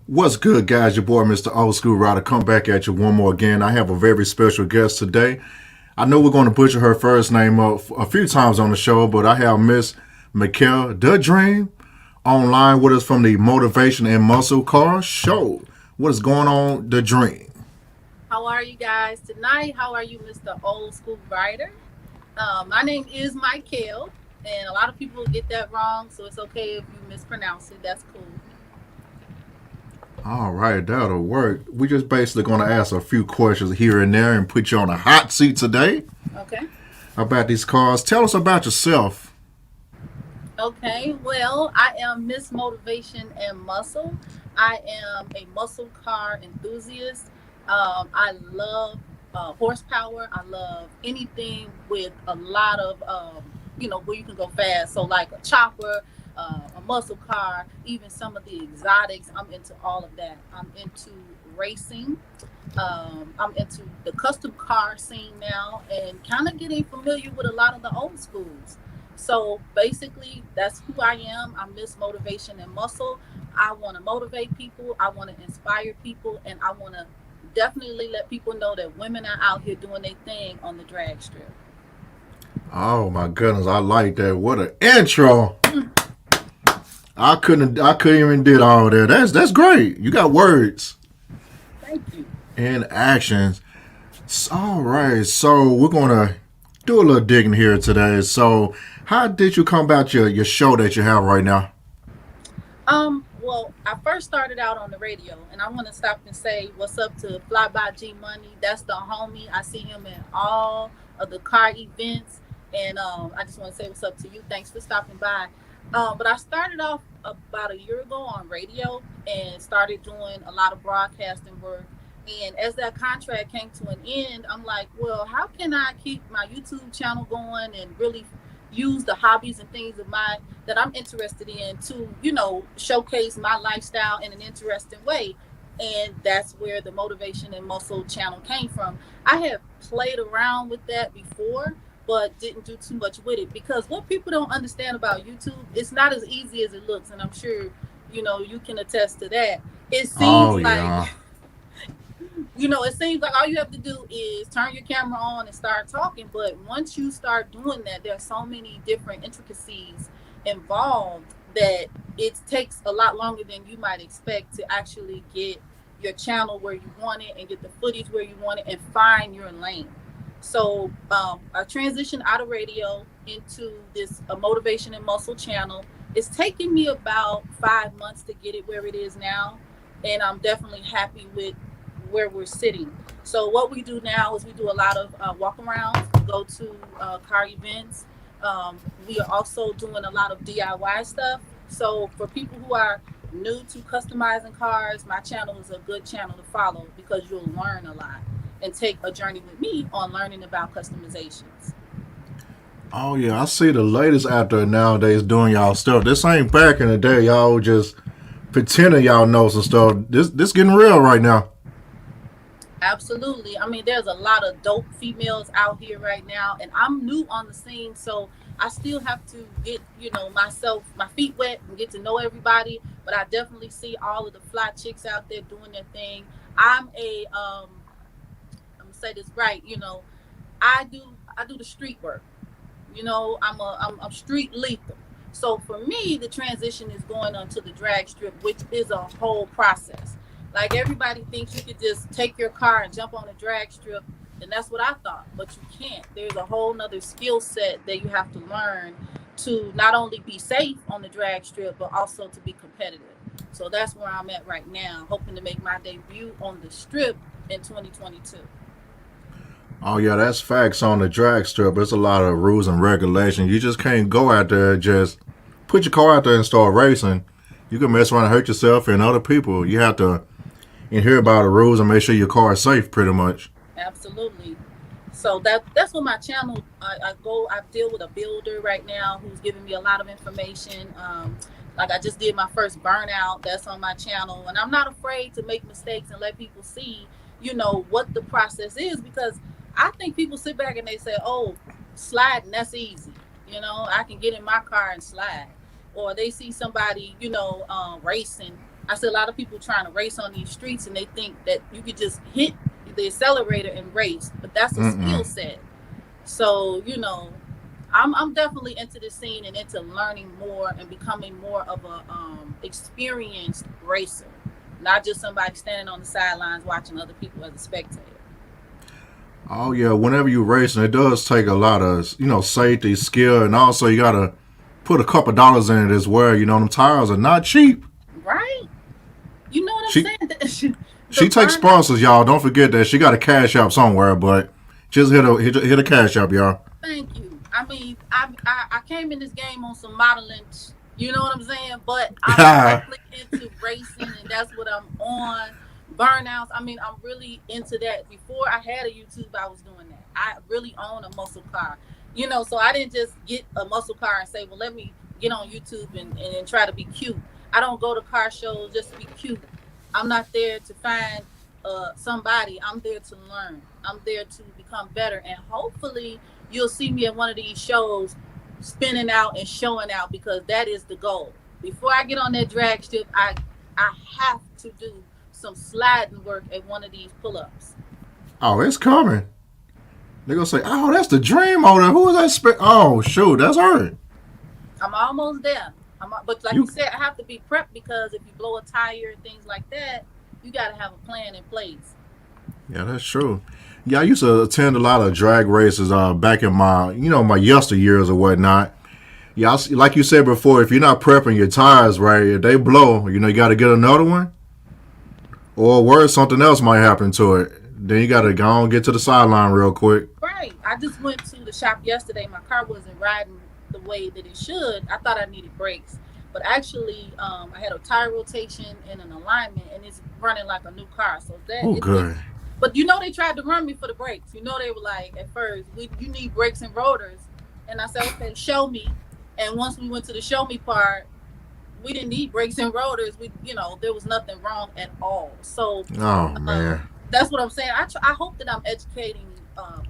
What's good, guys? Your boy, Mister Old Skool Ryder, come back at you one more again. I have a very special guest today. I know we're going to butcher her first name up a few times on the show, but I have Miss Mykael the Dream online with us from the Motivation and Muscle Car Show. What is going on, the Dream? How are you guys tonight? How are you, Mister Old Skool Ryder? My name is Mykael, and a lot of people get that wrong, so it's okay if you mispronounce it. That's cool. All right, that'll work. We just basically going to ask a few questions here and there and put you on a hot seat today. Okay. About these cars. Tell us about yourself. Okay, well, I am Miss Motivation and Muscle. I am a muscle car enthusiast. I love horsepower. I love anything with a lot of, where you can go fast. So like a chopper, a muscle car, even some of the exotics. I'm into all of that. I'm into racing. I'm into the custom car scene now and kind of getting familiar with a lot of the old schools. So basically, that's who I am. I'm Miss Motivation and Muscle. I want to motivate people. I want to inspire people. And I want to definitely let people know that women are out here doing their thing on the drag strip. Oh, my goodness. I like that. What an intro. I couldn't even did all that. That's great. You got words. Thank you. And actions. All right. So we're gonna do a little digging here today. So how did you come about your show that you have right now? Well, I first started out on the radio, and I want to stop and say what's up to Flyby G Money. That's the homie. I see him in all of the car events, and I just want to say what's up to you. Thanks for stopping by. But I started off about a year ago on radio and started doing a lot of broadcasting work. And as that contract came to an end, I'm like, well, how can I keep my YouTube channel going and really use the hobbies and things of mine that I'm interested in to, showcase my lifestyle in an interesting way. And that's where the Motivation and Muscle channel came from. I have played around with that before, but didn't do too much with it, because what people don't understand about YouTube, it's not as easy as it looks, and I'm sure you can attest to that. It Oh seems like yeah. it seems like all you have to do is turn your camera on and start talking. But once you start doing that, there are so many different intricacies involved that it takes a lot longer than you might expect to actually get your channel where you want it and get the footage where you want it and find your lane. So I transitioned out of radio into this motivation and muscle channel. It's taken me about 5 months to get it where it is now, and I'm definitely happy with where we're sitting. So what we do now is we do a lot of walk arounds. We go to car events. We are also doing a lot of DIY stuff. So for people who are new to customizing cars, my channel is a good channel to follow because you'll learn a lot and take a journey with me on learning about customizations. Oh yeah, I see the latest out there nowadays doing y'all stuff. This ain't back in the day. Y'all just pretending y'all know some stuff. This getting real right now. Absolutely. I mean, there's a lot of dope females out here right now, and I'm new on the scene, so I still have to get, my feet wet and get to know everybody. But I definitely see all of the fly chicks out there doing their thing. I'm a, I'm gonna say this right, I do the street work. I'm street lethal. So for me, the transition is going onto the drag strip, which is a whole process. Like, everybody thinks you could just take your car and jump on a drag strip, and that's what I thought. But you can't. There's a whole nother skill set that you have to learn to not only be safe on the drag strip, but also to be competitive. So that's where I'm at right now, hoping to make my debut on the strip in 2022. Oh yeah, that's facts on the drag strip. There's a lot of rules and regulations. You just can't go out there and just put your car out there and start racing. You can mess around and hurt yourself and other people. You have to hear about the rules and make sure your car is safe, pretty much. Absolutely. So that's what my channel. I deal with a builder right now who's giving me a lot of information. Like, I just did my first burnout. That's on my channel, and I'm not afraid to make mistakes and let people see, what the process is, because I think people sit back and they say, "Oh, sliding, that's easy. I can get in my car and slide." Or they see somebody, racing. I see a lot of people trying to race on these streets, and they think that you could just hit the accelerator and race, but that's a skill Mm-mm. set. So, I'm definitely into the scene and into learning more and becoming more of a experienced racer, not just somebody standing on the sidelines watching other people as a spectator. Oh yeah, whenever you racing, it does take a lot of safety, skill, and also you gotta put a couple dollars in it as well. Them tires are not cheap. Right? You know what I'm She saying? The she takes burnout. sponsors, y'all. Don't forget that she got a cash app somewhere, but just hit a cash app, y'all. Thank you. I mean, I came in this game on some modeling. You know what I'm saying? But I'm directly into racing, and that's what I'm on. Burnouts. I mean, I'm really into that. Before I had a YouTube, I was doing that. I really own a muscle car. So I didn't just get a muscle car and say, well, let me get on YouTube and try to be cute. I don't go to car shows just to be cute. I'm not there to find somebody. I'm there to learn. I'm there to become better. And hopefully, you'll see me at one of these shows spinning out and showing out, because that is the goal. Before I get on that drag strip, I have to do some sliding work at one of these pull-ups. Oh, it's coming. They're gonna say, "Oh, that's the dream owner. Who is that?" Oh, shoot, that's her. I'm almost there. But like you You, said, I have to be prepped, because if you blow a tire and things like that, you got to have a plan in place. yeah, that's true. Yeah, I used to attend a lot of drag races back in my yesteryears or whatnot. Yeah, like you said before, if you're not prepping your tires right, if they blow, you got to get another one, or worse, something else might happen to it. Then you got to go and get to the sideline real quick. Right. I just went to the shop yesterday. My car wasn't riding the way that it should. I thought I needed brakes, but actually, I had a tire rotation and an alignment, and it's running like a new car. So that Oh, it's. good. But they tried to run me for the brakes. They were like, at first, you need brakes and rotors, and I said, okay, show me. And once we went to the show me part, we didn't need brakes and rotors. There was nothing wrong at all. So Oh uh, man. that's what I'm saying. I hope that I'm educating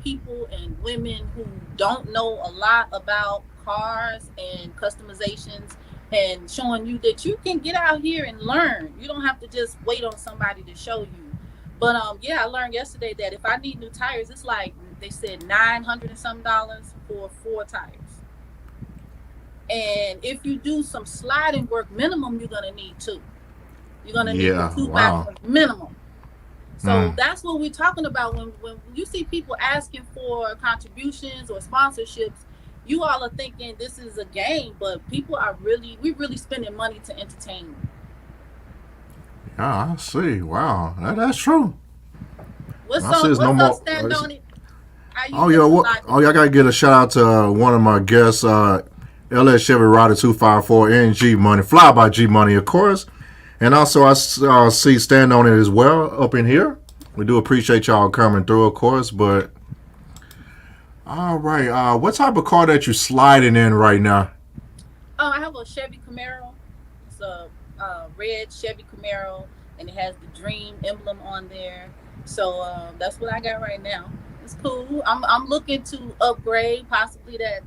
people and women who don't know a lot about cars and customizations, and showing you that you can get out here and learn. You don't have to just wait on somebody to show you. But yeah, I learned yesterday that if I need new tires, it's like they said $900 and some dollars for 4 tires. And if you do some sliding work, minimum you're gonna need two. You're gonna need the Yeah. two by Wow. minimum. So Mm. that's what we're talking about when you see people asking for contributions or sponsorships. You all are thinking this is a game, but people are we're really spending money to entertain you. Yeah, I see. Wow. That's true. What's I see up? it's no What's up? more. Stand on it. How you Oh yeah, feeling, what? like? Oh yeah, I gotta get a shout out to one of my guests, LS Chevy Rider 254 and G Money, fly by G Money, of course. And also I see Stand on It as well up in here. We do appreciate y'all coming through, of course. But all right, what type of car that you sliding in right now? Oh, I have a Chevy Camaro. It's a red Chevy Camaro, and it has the Dream emblem on there. So that's what I got right now. It's cool. I'm looking to upgrade, possibly that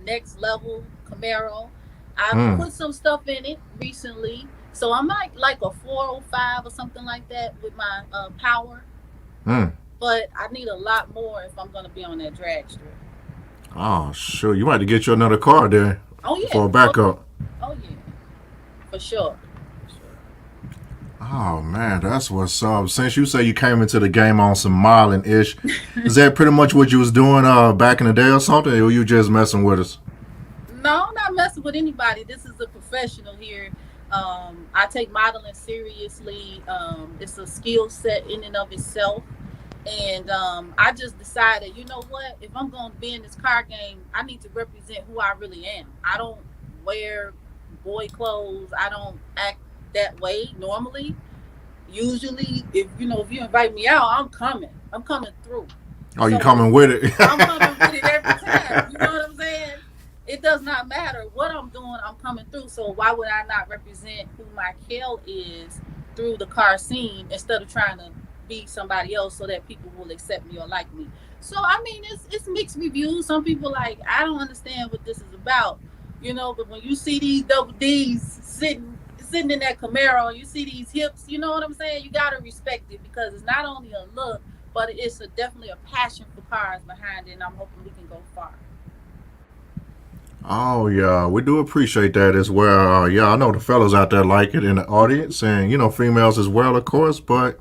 next level Camaro. I've Hmm. put some stuff in it recently, so I might like a 405 or something like that with my power. Hmm. But I need a lot more if I'm going to be on that drag strip. Oh sure, you might have to get you another car there Oh for yeah. a Oh yeah. backup. Oh yeah. For sure. For sure. Oh man, that's what's up. Since you say you came into the game on some miling ish, is that pretty much what you was doing back in the day or something, or you just messing with us? No, I'm not messing with anybody. This is a professional here. I take modeling seriously. It's a skill set in and of itself. And I just decided, you know what? If I'm going to be in this car game, I need to represent who I really am. I don't wear boy clothes. I don't act that way normally. Usually, if you invite me out, I'm coming. I'm coming through. Oh, you So coming with it? I'm coming with it every time. You know what I'm saying? It does not matter what I'm doing, I'm coming through. So why would I not represent who Mykael is through the car scene instead of trying to be somebody else so that people will accept me or like me? So I mean, it's mixed reviews. Some people like, I don't understand what this is about, But when you see these double D's sitting in that Camaro, and you see these hips, you know what I'm saying? You gotta respect it because it's not only a look, but it's definitely a passion for cars behind it, and I'm hoping we can go far. Oh yeah, we do appreciate that as well. Yeah, I know the fellas out there like it in the audience, and females as well, of course. But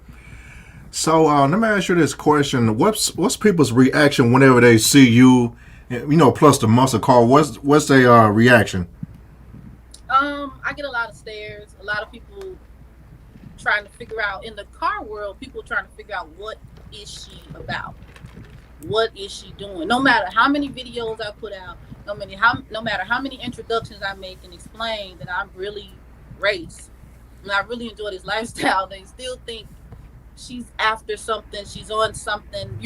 so let me ask you this question: what's people's reaction whenever they see you? Plus the muscle car. What's their reaction? I get a lot of stares. A lot of people trying to figure out in the car world. People trying to figure out what is she about. What is she doing? No matter how many videos I put out, no matter how many introductions I make and explain that I'm really race and I really enjoy this lifestyle, they still think she's after something, she's on something.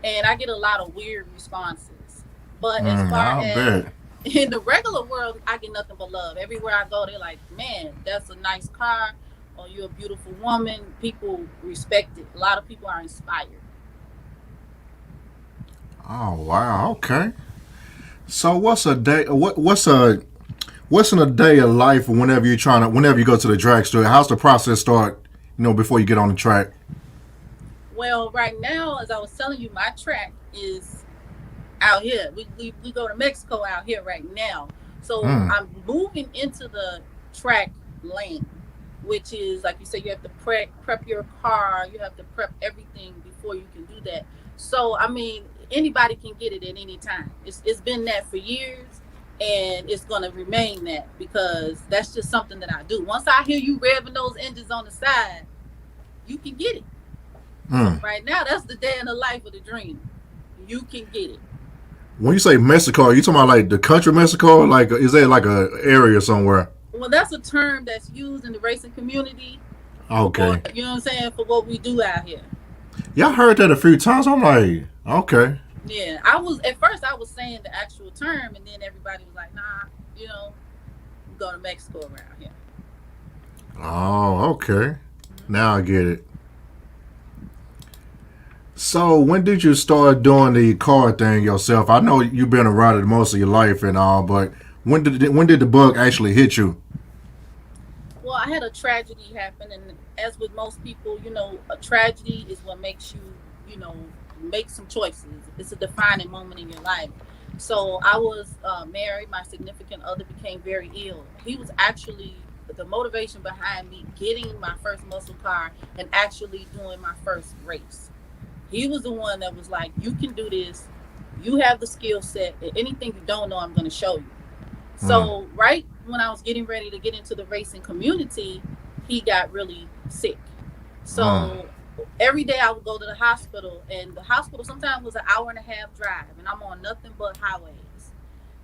And I get a lot of weird responses. But as far I as bet. in the regular world, I get nothing but love. Everywhere I go, they're like, man, that's a nice car, or you're a beautiful woman. People respect it. A lot of people are inspired. Oh wow. Okay. So what's a day? What's in a day of life whenever you go to the dragster? How's the process start? Before you get on the track. Well, right now, as I was telling you, my track is out here. We go to Mexico out here right now. So Hmm. I'm moving into the track lane, which is like you said, you have to prep your car, you have to prep everything before you can do that. So I mean, anybody can get it at any time. It's been that for years, and it's gonna remain that because that's just something that I do. Once I hear you revving those engines on the side, you can get it. So Hmm. right now, that's the day in the life of the dream. You can get it. When you say Mexico, are you talking about like the country Mexico? Like, is there like a area somewhere? Well, that's a term that's used in the racing community for, Okay. you know what I'm saying, for what we do out here. Yeah, I heard that a few times. I'm like, okay. Yeah, I was at first I was saying the actual term, and then everybody was like, "Nah, we go to Mexico around here." Oh, okay. Mhm. Now I get it. So when did you start doing the car thing yourself? I know you've been a rider most of your life and all, but when did the bug actually hit you? Well, I had a tragedy happen, and as with most people, a tragedy is what makes you, make some choices. It's a defining moment in your life. So I was married. My significant other became very ill. He was actually the motivation behind me getting my first muscle car and actually doing my first race. He was the one that was like, "You can do this. You have the skill set. And anything you don't know, I'm going to show you." Mm, So right when I was getting ready to get into the racing community, he got really sick. mm. So every day I would go to the hospital, and the hospital sometimes was an hour and a half drive, and I'm on nothing but highways.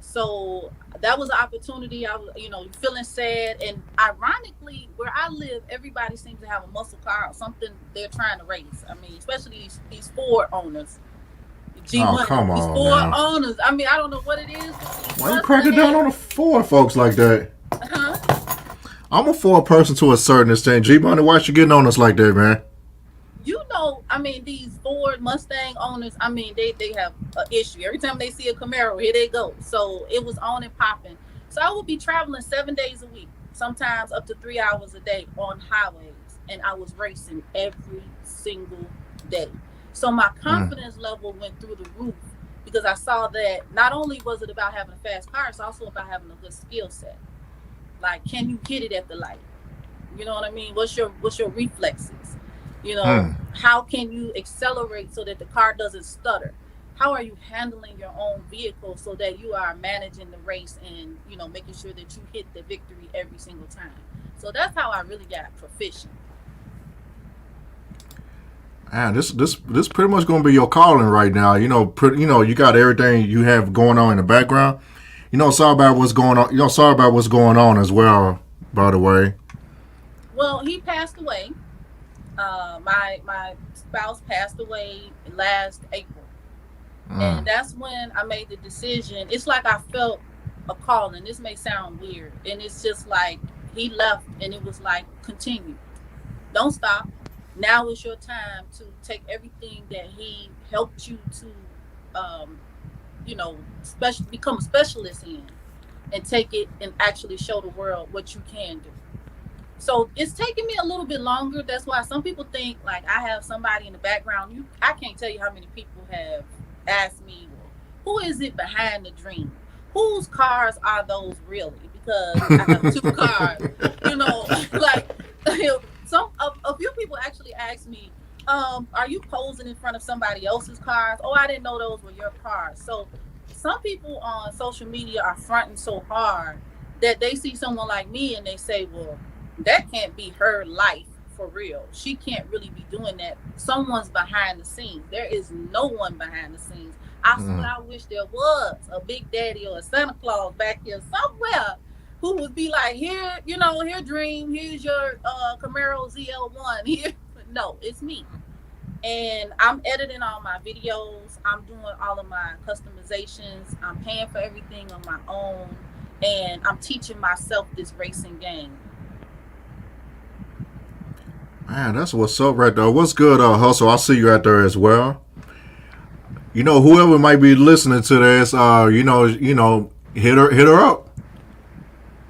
So that was an opportunity. I was, feeling sad, and ironically, where I live, everybody seems to have a muscle car or something they're trying to race. I mean, especially these Ford owners, G Oh, Money, come these on Ford now. owners. I mean, I don't know what it is with these Why you busts cracking down ahead. on the Ford folks like that? Huh? I'm a Ford person to a certain extent. G Money, why you getting on us like that, man? I mean, these Ford Mustang owners, I mean, they have an issue. Every time they see a Camaro, here they go. So it was on and popping. So I would be traveling 7 days a week, sometimes up to 3 hours a day on highways. And I was racing every single day. So my Mm. confidence level went through the roof because I saw that not only was it about having a fast car, it's also about having a good skill set. Like, can you hit it at the light? You know what I mean? What's your reflexes? Mm. How can you accelerate so that the car doesn't stutter? How are you handling your own vehicle so that you are managing the race and making sure that you hit the victory every single time? So that's how I really got proficient. Man, this pretty much gonna be your calling right now. You got everything you have going on in the background. Sorry about what's going on. Sorry about what's going on as well. By the way. Well, he passed away. My spouse passed away last April. And Mm. that's when I made the decision. It's like I felt a calling. This may sound weird. And it's just like he left and it was like, continue. Don't stop. Now is your time to take everything that he helped you to become a specialist in, and take it and actually show the world what you can do. So it's taking me a little bit longer. That's why some people think like I have somebody in the background. I can't tell you how many people have asked me, well, who is it behind the dream? Whose cars are those really? Because I have two cars. Like a few people actually asked me, are you posing in front of somebody else's cars? Oh, I didn't know those were your cars. So some people on social media are fronting so hard that they see someone like me and they say, well, that can't be her life for real. She can't really be doing that. Someone's behind the scenes. There is no one behind the scenes. I swear Mm. I wish there was a Big Daddy or a Santa Claus back here somewhere who would be like, here, here, Dream, here's your Camaro ZL1. Here. No, it's me. And I'm editing all my videos. I'm doing all of my customizations. I'm paying for everything on my own. And I'm teaching myself this racing game. Man, that's what's up right there. What's good, Hustle? I see you out there as well. Whoever might be listening to this, hit her up.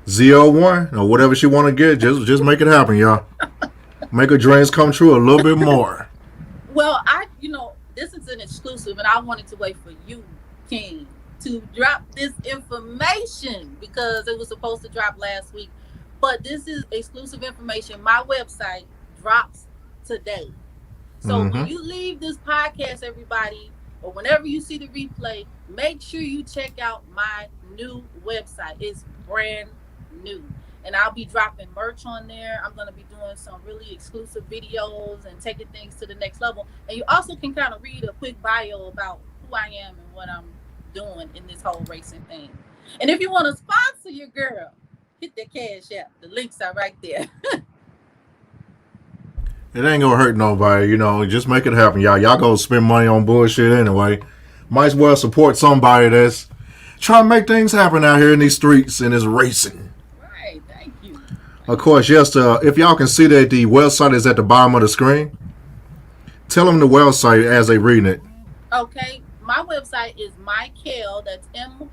ZO1 or whatever she want to get, just make it happen, y'all. Make her dreams come true a little bit more. Well, this is an exclusive, and I wanted to wait for you, King, to drop this information because it was supposed to drop last week. But this is exclusive information. My website drops today. So when Mm-hmm. you leave this podcast, everybody, or whenever you see the replay, make sure you check out my new website. It's brand new. And I'll be dropping merch on there. I'm going to be doing some really exclusive videos and taking things to the next level. And you also can kind of read a quick bio about who I am and what I'm doing in this whole racing thing. And if you want to sponsor your girl, hit that cash app. The links are right there. It ain't gonna hurt nobody, just make it happen, y'all. Y'all go spend money on bullshit anyway. Might as well support somebody that's trying to make things happen out here in these streets and is racing. Right. Thank you. Of Thank you. course, yes, if y'all can see that the website is at the bottom of the screen. Tell them the website as they reading it. Okay, my website is Mykael. That's Mykael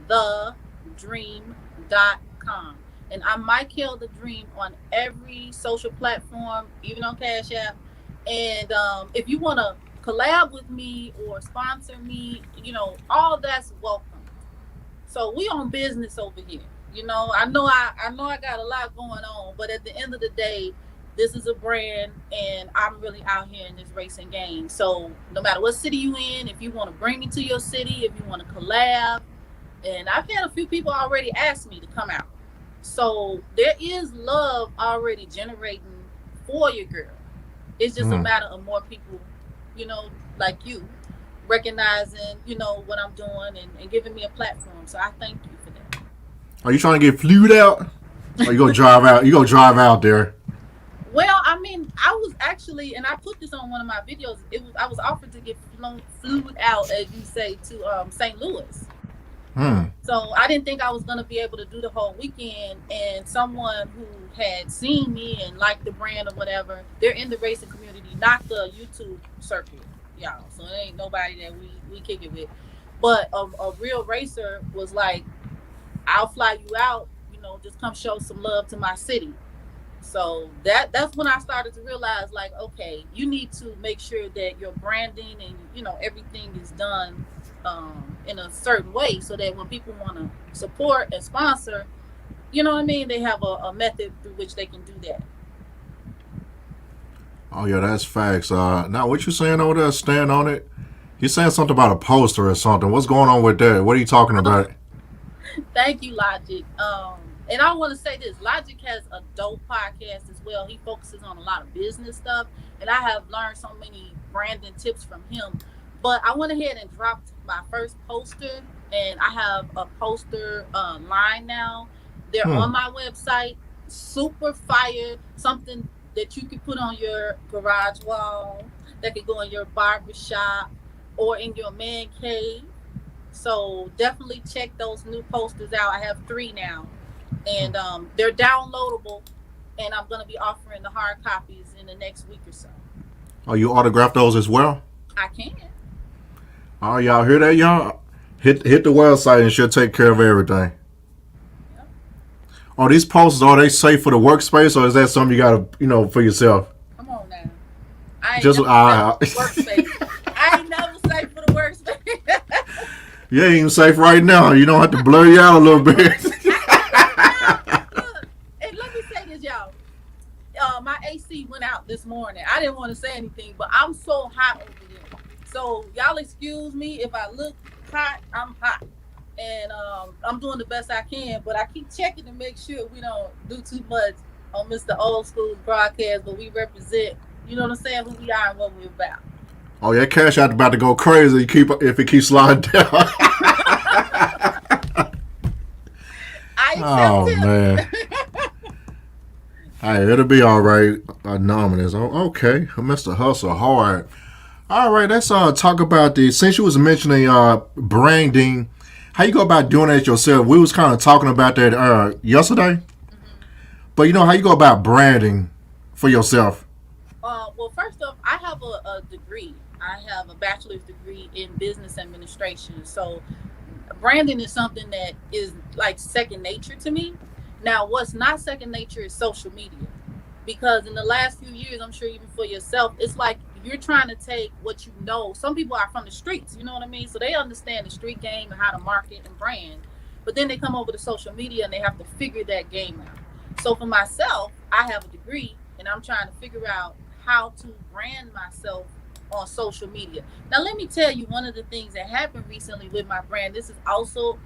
the dream.com. And I'm Mykael the Dream on every social platform, even on Cash App. And if you want to collab with me or sponsor me, all that's welcome. So we on business over here. I got a lot going on, but at the end of the day, this is a brand, and I'm really out here in this racing game. So no matter what city you in, if you want to bring me to your city, if you want to collab, and I've had a few people already ask me to come out. So there is love already generating for your girl. It's just a matter of more people, like you, recognizing, what I'm doing and giving me a platform. So I thank you for that. Are you trying to get flued out? Or you gonna drive out? You gonna drive out there? Well, I mean, I was actually, and I put this on one of my videos. I was offered to get flew out, as you say, to St. Louis. So I didn't think I was gonna be able to do the whole weekend. And someone who had seen me and liked the brand or whatever, they're in the racing community, not the YouTube circuit, y'all. So it ain't nobody that we kick it with. But a real racer was like, "I'll fly you out. Just come show some love to my city." So that's when I started to realize, like, okay, you need to make sure that your branding and everything is done in a certain way, so that when people want to support and sponsor, you know what I mean, they have a method through which they can do that. Oh yeah, that's facts. Now what you saying over there? Stand on it. You saying something about a poster or something? What's going on with that? What are you talking about? Thank you, Logic. And I want to say this: Logic has a dope podcast as well. He focuses on a lot of business stuff, and I have learned so many branding tips from him. But I went ahead and dropped my first poster, and I have a poster line now. They're on my website. Super fire. Something that you could put on your garage wall, that could go in your barber shop or in your man cave. So definitely check those new posters out. I have 3 now, and they're downloadable, and I'm going to be offering the hard copies in the next week or so. Oh, you autograph those as well? I can. Oh, y'all hear that, y'all? Hit the website and she'll take care of everything. Yep. Are these posters, are they safe for the workspace, or is that something you gotta, for yourself? Come on now. I ain't Just never safe for the workspace. I ain't never safe for the workspace. You ain't even safe right now. You don't have to blur you out a little bit. Look, and let me say this, y'all. My AC went out this morning. I didn't want to say anything, but I'm so hot over here. So y'all excuse me if I look hot. I'm hot, and I'm doing the best I can. But I keep checking to make sure we don't do too much on Mister Old Skool broadcast. But we represent, you know what I'm saying, who we are and what we're about. Oh yeah, cash out about to go crazy. If it keeps sliding down. Oh man. Hey, it'll be all right. Anonymous. Oh, okay. Mr. Hustle Hard. All right, let's talk about the. Since you was mentioning branding, how you go about doing that yourself? We was kind of talking about that yesterday. But how you go about branding for yourself? Well, first off, I have a degree. I have a bachelor's degree in business administration. So branding is something that is like second nature to me. Now, what's not second nature is social media. Because in the last few years, I'm sure even for yourself, it's like you're trying to take what you know. Some people are from the streets, you know what I mean? So they understand the street game and how to market and brand. But then they come over to social media and they have to figure that game out. So for myself, I have a degree and I'm trying to figure out how to brand myself on social media. Now, let me tell you one of the things that happened recently with my brand. This is also,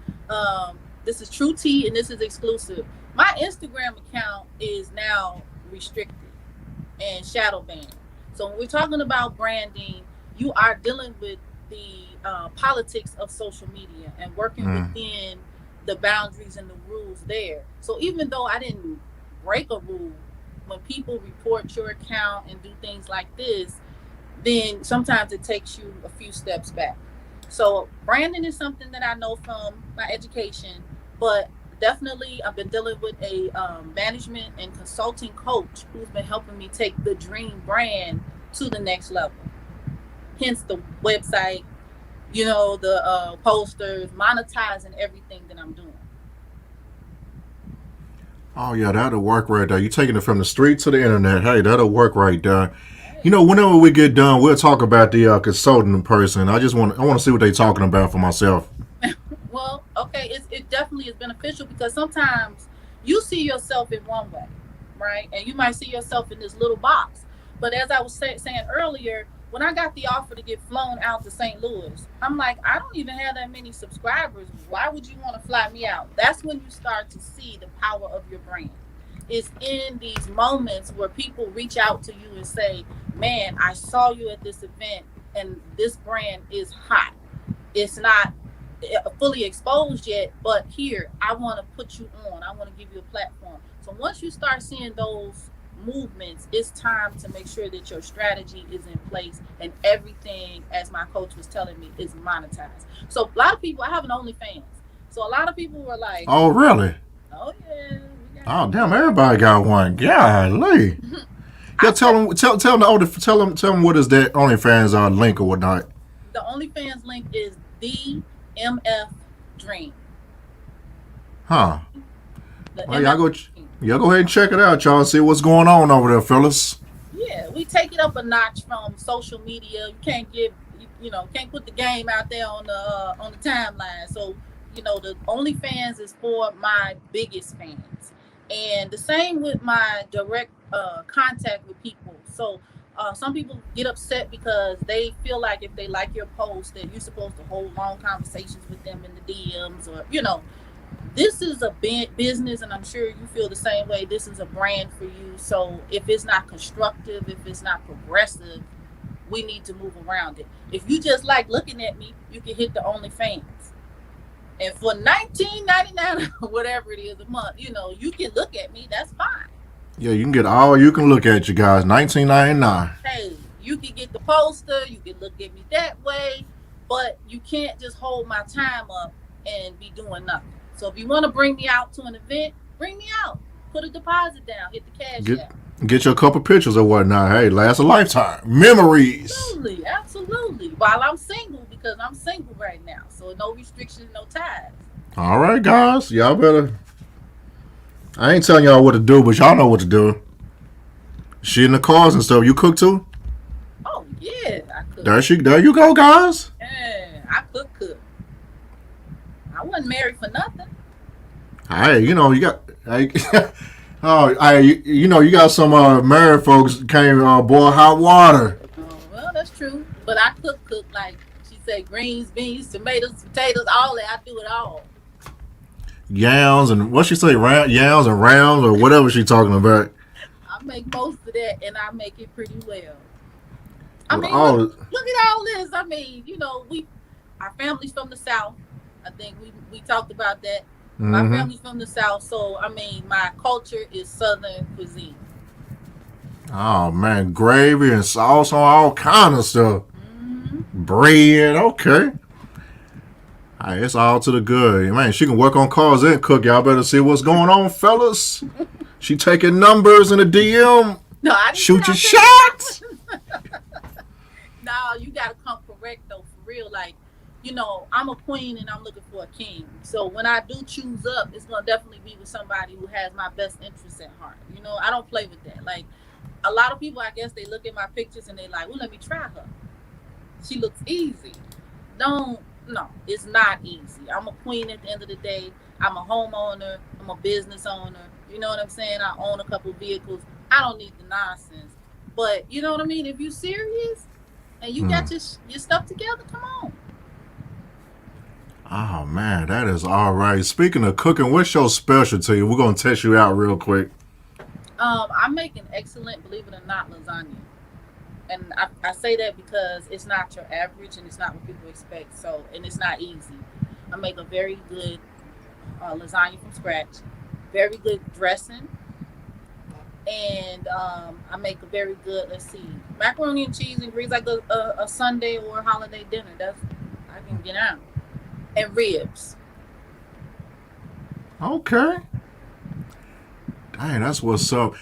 this is True Tea and this is exclusive. My Instagram account is now restricted and shadow banned. So when we're talking about branding, you are dealing with the politics of social media and working within the boundaries and the rules there. So even though I didn't break a rule, when people report your account and do things like this, then sometimes it takes you a few steps back. So branding is something that I know from my education, but Definitely, I've been dealing with a management and consulting coach who's been helping me take the dream brand to the next level. Hence the website, the posters, monetizing everything that I'm doing. Oh yeah, that'll work right there. You taking it from the street to the internet. Hey, that'll work right there. Hey. Whenever we get done, we'll talk about the consulting person. I want to see what they're talking about for myself. Well, okay, it definitely is beneficial because sometimes you see yourself in one way, right? And you might see yourself in this little box. But as I was saying earlier, when I got the offer to get flown out to St. Louis, I'm like, I don't even have that many subscribers. Why would you want to fly me out? That's when you start to see the power of your brand. It's in these moments where people reach out to you and say, man, I saw you at this event and this brand is hot. It's not fully exposed yet, but here I want to put you on. I want to give you a platform. So once you start seeing those movements, it's time to make sure that your strategy is in place and everything, as my coach was telling me, is monetized. So a lot of people, I have an OnlyFans. So a lot of people were like, Oh really? "Oh yeah, Oh damn! Everybody got one. Golly. Yeah, tell them what is that OnlyFans link or whatnot. the OnlyFans link is the MF Dream. Huh? The Well, MF Dream. y'all go ahead and check it out, y'all. See what's going on over there, fellas. Yeah, we take it up a notch from social media. You can't can't put the game out there on the timeline. So the OnlyFans is for my biggest fans, and the same with my direct contact with people. So some people get upset because they feel like if they like your post that you're supposed to hold long conversations with them in the DMs, or this is a business, and I'm sure you feel the same way. This is a brand for you. So if it's not constructive, if it's not progressive, we need to move around it. If you just like looking at me, you can hit the OnlyFans. And for $19.99 or whatever it is a month, you can look at me. That's fine. Yeah, you can get all you can look at, you guys. $19.99. Hey, you can get the poster. You can look at me that way. But you can't just hold my time up and be doing nothing. So if you want to bring me out to an event, bring me out. Put a deposit down. Hit the cash app. Get you a couple pictures or whatnot. Hey, last a lifetime. Memories. Absolutely, absolutely. While I'm single, because I'm single right now. So no restrictions, no ties. All right, guys. Y'all better. I ain't telling y'all what to do, but y'all know what to do. Shit in the cars and stuff. You cook too? Oh, yeah, I cook. There you go, guys. Yeah, I cook. I wasn't married for nothing. Hey, you got. Hey, you got some married folks came boil hot water. Oh, well, that's true. But I cook like she said, greens, beans, tomatoes, potatoes, all that. I do it all. Yams and what she say, yams and rounds or whatever she talking about. I make most of that, and I make it pretty well. I mean, look at all this. I mean, our family's from the South. I think we talked about that. Mm-hmm. My family's from the South, so I mean, my culture is Southern cuisine. Oh man, gravy and sauce on all kind of stuff. Mm-hmm. Bread, okay. Hey, it's all to the good. Man, she can work on cars and cook. Y'all better see what's going on, fellas. She taking numbers in the DM. No, I didn't shoot your shots. No, you gotta come correct though, for real. Like, I'm a queen and I'm looking for a king. So when I do choose up, it's gonna definitely be with somebody who has my best interests at heart. I don't play with that. Like, a lot of people, I guess, they look at my pictures and they like, well, let me try her. She looks easy. No, it's not easy. I'm a queen at the end of the day. I'm a homeowner. I'm a business owner. You know what I'm saying? I own a couple vehicles. I don't need the nonsense. But you know what I mean? If you're serious and you got your stuff together, come on. Oh man, that is all right. Speaking of cooking, what's your specialty? We're gonna test you out real quick. I make an excellent, believe it or not, lasagna. And I say that because it's not your average and it's not what people expect. So, and it's not easy. I make a very good lasagna from scratch, very good dressing, and I make a very good, macaroni and cheese and greens, like a Sunday or a holiday dinner. I can get out. And ribs. Okay. Dang, that's what's up.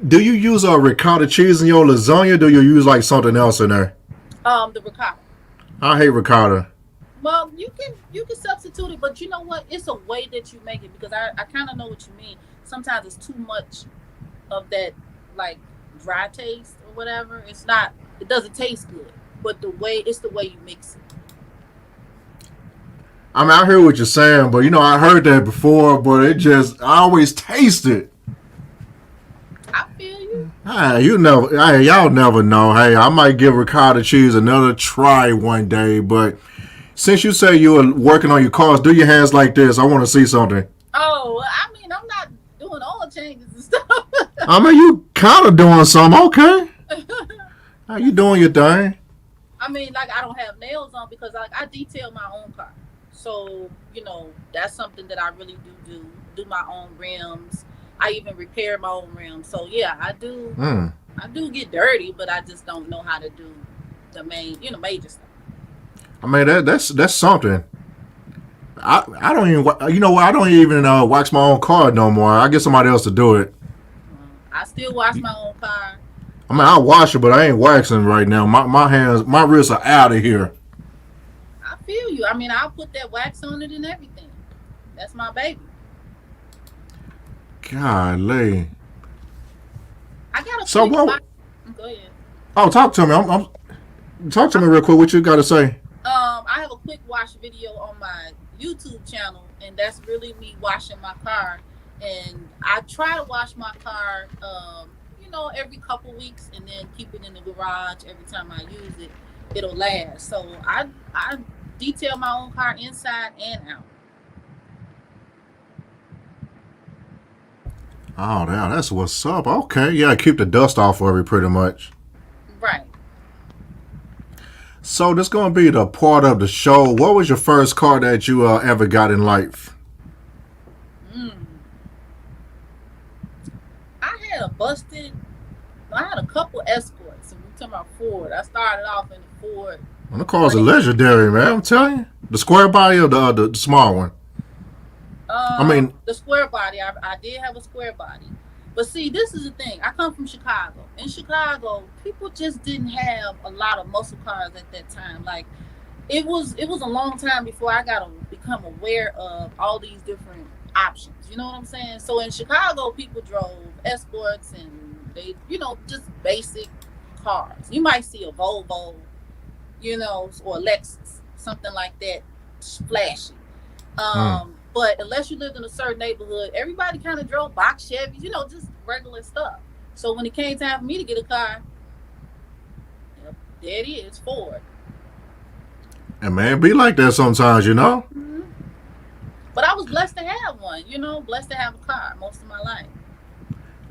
Do you use a ricotta cheese in your lasagna? Or do you use like something else in there? The ricotta. I hate ricotta. Well, you can substitute it, but you know what? It's a way that you make it because I kind of know what you mean. Sometimes it's too much of that like dry taste or whatever. It's not. It doesn't taste good, but it's the way you mix it. I mean, I hear what you're saying, but I heard that before, but I always taste it. I feel you. Hey, y'all never know. Hey, I might give ricotta cheese another try one day, but since you say you were working on your cars, do your hands like this. I want to see something. Oh, I mean, I'm not doing all changes and stuff. I mean, you kind of doing something. Okay. How you doing your thing? I mean, like, I don't have nails on because I detail my own car. So, that's something that I really do my own rims. I even repair my own rims. So, yeah, I do. I do get dirty, but I just don't know how to do the major stuff. I mean, that's something. I don't even, I don't even wax my own car no more. I get somebody else to do it. I still wash my own car. I mean, I wash it, but I ain't waxing right now. My hands, my wrists are out of here. I feel you. I mean, I'll put that wax on it and everything. That's my baby. Golly. I got a So what? Go ahead. Oh, talk to me. Talk to me real quick. What you got to say? I have a quick wash video on my YouTube channel, and that's really me washing my car. And I try to wash my car, every couple weeks, and then keep it in the garage. Every time I use it, it'll last. So I detail my own car inside and out. Oh, damn, that's what's up. Okay, yeah, keep the dust off of it pretty much. Right. So this gonna be the part of the show. What was your first car that you ever got in life? I had a couple Escorts, and we talking about Ford. I started off in the Ford. Well, the cars are legendary, man. I'm telling you, the square body or the small one. The square body. I did have a square body, but see, this is the thing. I come from Chicago. In Chicago, people just didn't have a lot of muscle cars at that time. Like, it was a long time before I got to become aware of all these different options. You know what I'm saying? So in Chicago, people drove Escorts and they, just basic cars. You might see a Volvo, or a Lexus, something like that, flashy. But unless you lived in a certain neighborhood, everybody kind of drove box Chevys, just regular stuff. So when it came time for me to get a car, there it is, Ford. And man, it be like that sometimes, Mm-hmm. But I was blessed to have one, blessed to have a car most of my life.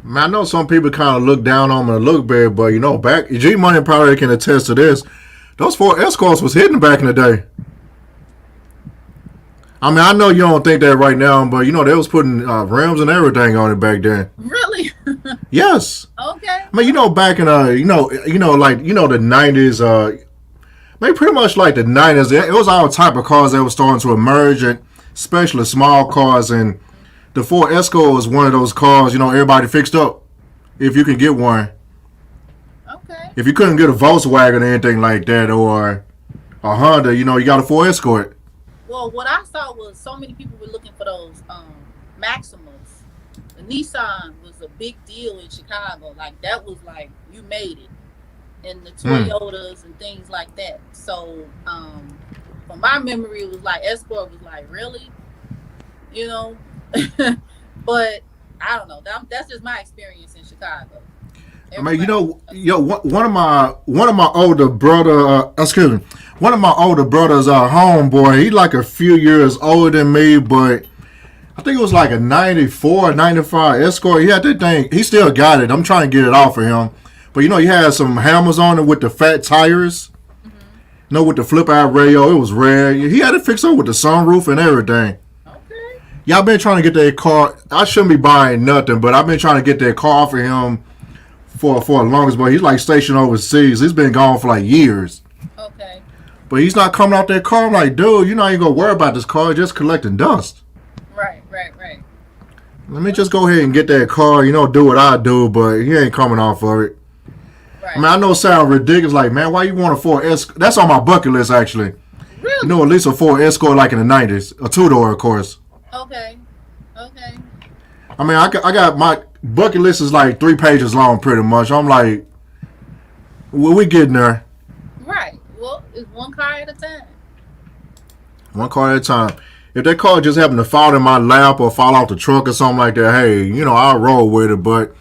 Man, I know some people kind of look down on me and look bad, but back G Money probably can attest to this. Those Ford Escorts was hidden back in the day. I mean, I know you don't think that right now, but they was putting rims and everything on it back then. Really? Yes. Okay. I mean, back in like the 90s, maybe pretty much like the 90s, it was all type of cars that were starting to emerge, and especially small cars, and the Ford Escort was one of those cars, everybody fixed up if you can get one. Okay. If you couldn't get a Volkswagen or anything like that, or a Honda, you got a Ford Escort. Well, what I saw was so many people were looking for those Maximas. The Nissan was a big deal in Chicago. Like, that was like, you made it. And the Toyotas and things like that. So, from my memory, it was like, Escort was like, really? But I don't know. That's just my experience in Chicago. Everybody, one of my older brother, one of my older brothers, homeboy, he like a few years older than me, but I think it was like a 94, 95 Escort. He had that thing. He still got it. I'm trying to get it off of him. But he had some hammers on it with the fat tires. Mm-hmm. With the flip out radio. It was rare. He had it fixed up with the sunroof and everything. Okay. Y'all been trying to get that car. I shouldn't be buying nothing, but I've been trying to get that car for him for the longest, but he's like stationed overseas. He's been gone for like years. Okay. But he's not coming out that car. I'm like, dude, you're not even gonna worry about this car, just collecting dust. Right. Let me just go ahead and get that car, do what I do, but he ain't coming off of it. I mean, Right. I know it sounds ridiculous, like, man, why you want a Ford Escort? That's on my bucket list, actually. Really? At least a Ford Escort like in the 90s. A two-door, of course. Okay. Okay. I mean, I got my bucket list is like 3 pages long, pretty much. I'm like, well, we getting there. Right. Well, it's one car at a time. One car at a time. If that car just happened to fall in my lap or fall off the truck or something like that, hey, I'll roll with it. But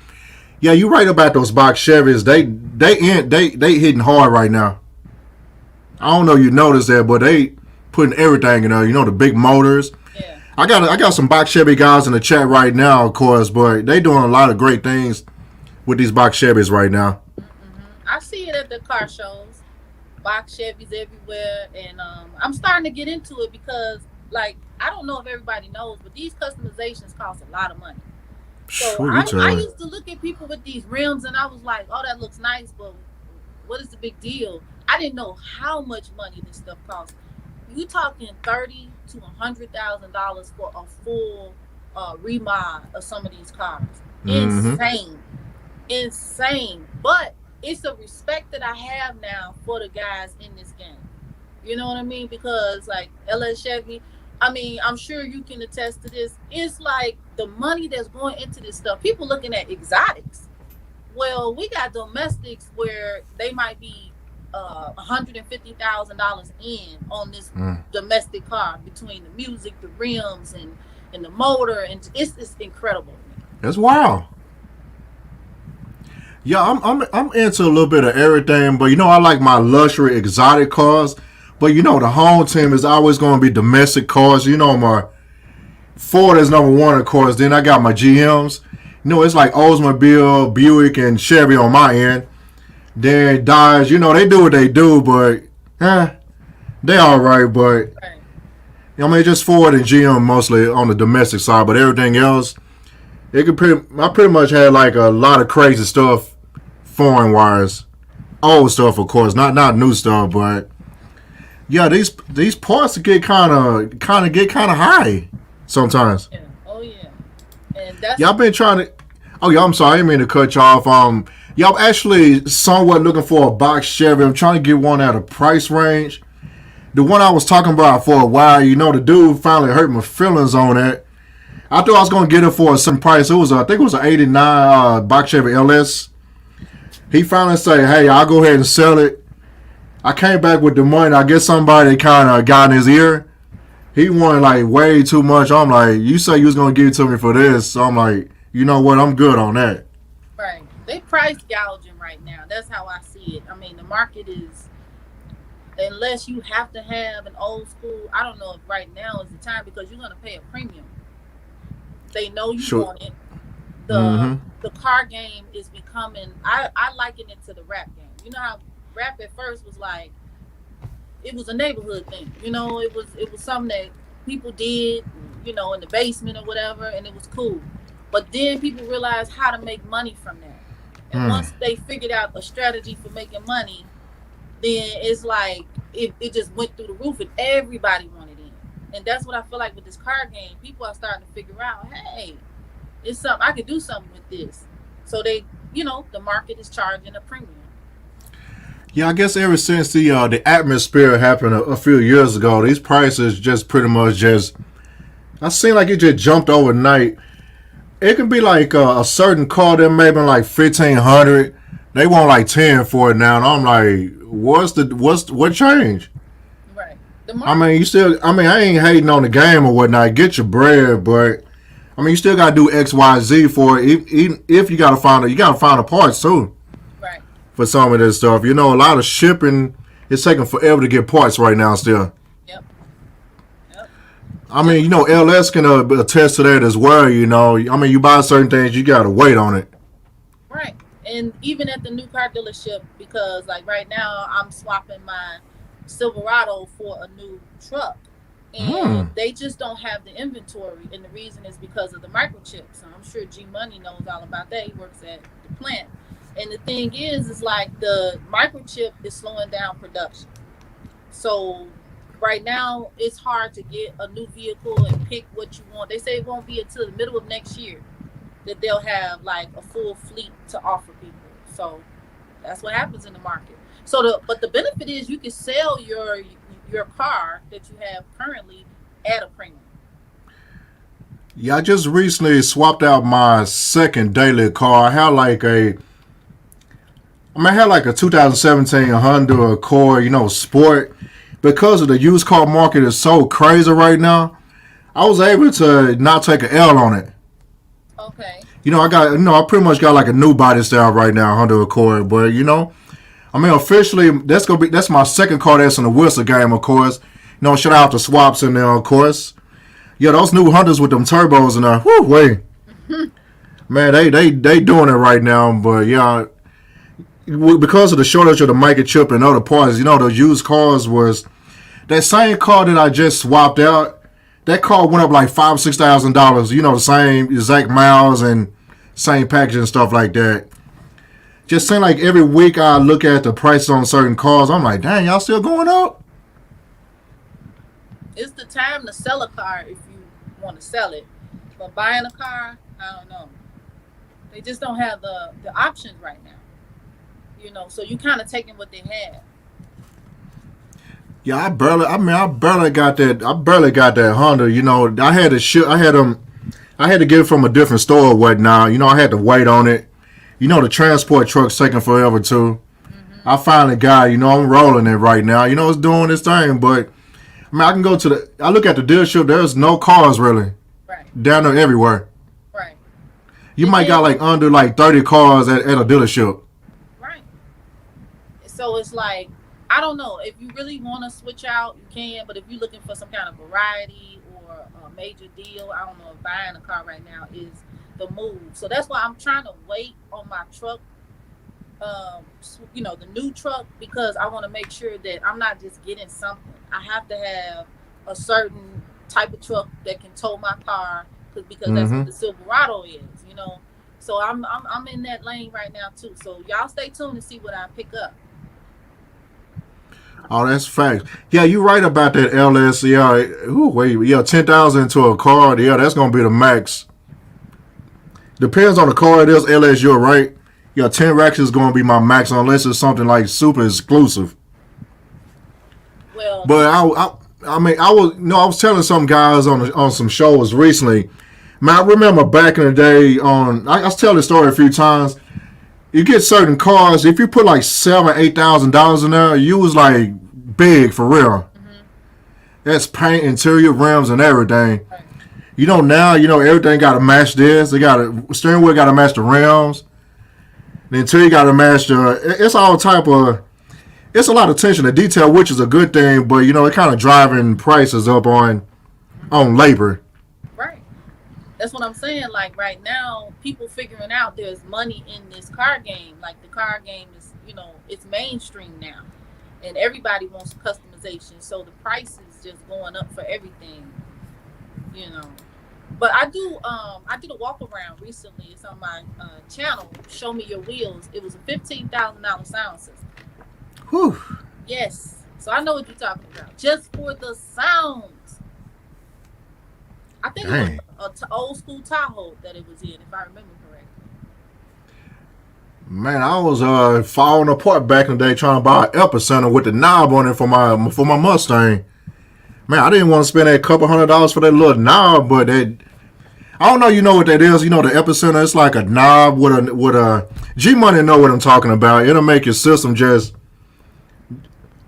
yeah, you right about those box Chevys. They hitting hard right now. I don't know if you noticed that, but they putting everything in there. The big motors. Yeah. I got some box Chevy guys in the chat right now, of course, but they doing a lot of great things with these box Chevys right now. I see it at the car shows. Box Chevys everywhere, and I'm starting to get into it because, like, I don't know if everybody knows, but these customizations cost a lot of money. So What you I telling? used to look at people with these rims, and I was like, "Oh, that looks nice," but what is the big deal? I didn't know how much money this stuff costs. You talking $30,000 to $100,000 for a full remod of some of these cars? Mm-hmm. Insane, insane. But it's a respect that I have now for the guys in this game. You know what I mean? Because like LS Chevy, I mean, I'm sure you can attest to this. It's like the money that's going into this stuff. People looking at exotics. Well, we got domestics where they might be $150,000 in on this Mm. domestic car between the music, the rims, and the motor, and it's incredible to me. That's wild. Yeah, I'm into a little bit of everything, but I like my luxury exotic cars. But the home team is always going to be domestic cars. My Ford is number one, of course. Then I got my GMs. It's like Oldsmobile, Buick, and Chevy on my end. Then Dodge, they do what they do, but they all right. But Right. I mean, just Ford and GM mostly on the domestic side, but everything else, I pretty much had like a lot of crazy stuff, foreign wires, old stuff, of course, not new stuff, but yeah, these parts get kind of high sometimes. Yeah. Oh yeah. And that's Yeah, I've been trying to. Oh yeah, I'm sorry, I didn't mean to cut you off. Yeah, I'm actually somewhat looking for a box Chevy. I'm trying to get one at a price range. The one I was talking about for a while, the dude finally hurt my feelings on it. I thought I was gonna get it for a certain price. I think it was an '89 box Chevy LS. He finally said, "Hey, I'll go ahead and sell it." I came back with the money. I guess somebody kind of got in his ear. He wanted like way too much. I'm like, "You say you was gonna give it to me for this?" So I'm like, "You know what? I'm good on that." right. They price gouging right now. That's how I see it. I mean, the market is, unless you have to have an old school. I don't know if right now is the time because you're gonna pay a premium. They know you Sure. want it. The Mm-hmm. the car game is becoming. I liken it to the rap game. You know how rap at first was like it was a neighborhood thing. It was something that people did. In the basement or whatever, and it was cool. But then people realized how to make money from that. And Mm. once they figured out a strategy for making money, then it's like it just went through the roof and everybody wanted in. And that's what I feel like with this card game. People are starting to figure out, hey, it's something I could do something with this. So the market is charging a premium. Yeah, I guess ever since the atmosphere happened a few years ago, these prices just pretty much just. I seem like it just jumped overnight. It can be like a certain car that maybe like 1,500. They want like 10 for it now, and I'm like, what change? Right. The I market. mean, I ain't hating on the game or whatnot. Get your bread, but I mean, you still gotta do X, Y, Z for it. Even if you gotta find the parts too Right. for some of this stuff. A lot of shipping. It's taking forever to get parts right now. Still, Yep. Yep. I Just mean, LS can attest to that as well. I mean, you buy certain things, you gotta wait on it. right. And even at the new car dealership, because like right now I'm swapping my Silverado for a new truck. Hmm. And they just don't have the inventory. And the reason is because of the microchips. So I'm sure G Money knows all about that. He works at the plant. And the thing is like the microchip is slowing down production. So right now it's hard to get a new vehicle and pick what you want. They say it won't be until the middle of next year that they'll have like a full fleet to offer people. So that's what happens in the market. But the benefit is you can sell your car that you have currently at a premium. Yeah, I just recently swapped out my second daily car. I had like a 2017 Honda Accord, Sport. Because of the used car market is so crazy right now, I was able to not take an L on it. Okay. I pretty much got like a new body style right now, Honda Accord. But officially, that's my second car that's in the Wilson game, of course. Shout out to swaps in there, of course. Yeah, those new Hondas with them turbos in there. Whoo, wait. Man, they doing it right now. But yeah, because of the shortage of the microchip and other parts, those used cars was that same car that I just swapped out. That car went up like $5,000-$6,000. The same exact miles and same package and stuff like that. Just seemed like every week I look at the prices on certain cars. I'm like, dang, y'all still going up? It's the time to sell a car if you want to sell it. But buying a car, I don't know. They just don't have the options right now. So you kind of taking what they have. Yeah, I barely got that. I barely got that Honda. I had to ship. I had to get it from a different store or whatnot. I had to wait on it. The transport truck's taking forever too. Mm-hmm. I finally got it. I'm rolling it right now. It's doing its thing. But I can go to I look at the dealership. There's no cars really. Right. Down there everywhere. Right. You might got like under like 30 cars at a dealership. Right. So it's like, I don't know. If you really want to switch out, you can. But if you're looking for some kind of variety or a major deal, I don't know if buying a car right now is the move. So that's why I'm trying to wait on my truck, the new truck, because I want to make sure that I'm not just getting something. I have to have a certain type of truck that can tow my car because that's what the Silverado is, So I'm in that lane right now too. So y'all stay tuned to see what I pick up. Oh, that's facts. Yeah, you're right about that LS. Yeah, 10,000 into a car. Yeah, that's gonna be the max. Depends on the car it is. LS, you're right. Yeah, 10 racks is gonna be my max unless it's something like super exclusive. Well, but I was telling some guys on some shows recently. Man, I remember back in the day I tell this story a few times. You get certain cars, if you put like $7,000-$8,000 in there, you was like big for real. Mm-hmm. That's paint, interior, rims, and everything. Right. Now, everything got to match this. Steering wheel got to match the rims. The interior got to match it's all type of, it's a lot of attention to detail, which is a good thing, but it kind of driving prices up on labor. That's what I'm saying. Like right now, people figuring out there's money in this car game. Like the car game is, it's mainstream now, and everybody wants customization. So the price is just going up for everything, But I did a walk around recently. It's on my channel. Show Me Your Wheels. It was a $15,000 sound system. Whew. Yes. So I know what you're talking about. Just for the sounds. I think it was an old school Tahoe that it was in, if I remember correctly. Man, I was falling apart back in the day trying to buy an epicenter with the knob on it for my Mustang. Man, I didn't want to spend that couple $100 for that little knob, but I don't know. You know what that is? The epicenter. It's like a knob with a G Money. Know what I'm talking about? It'll make your system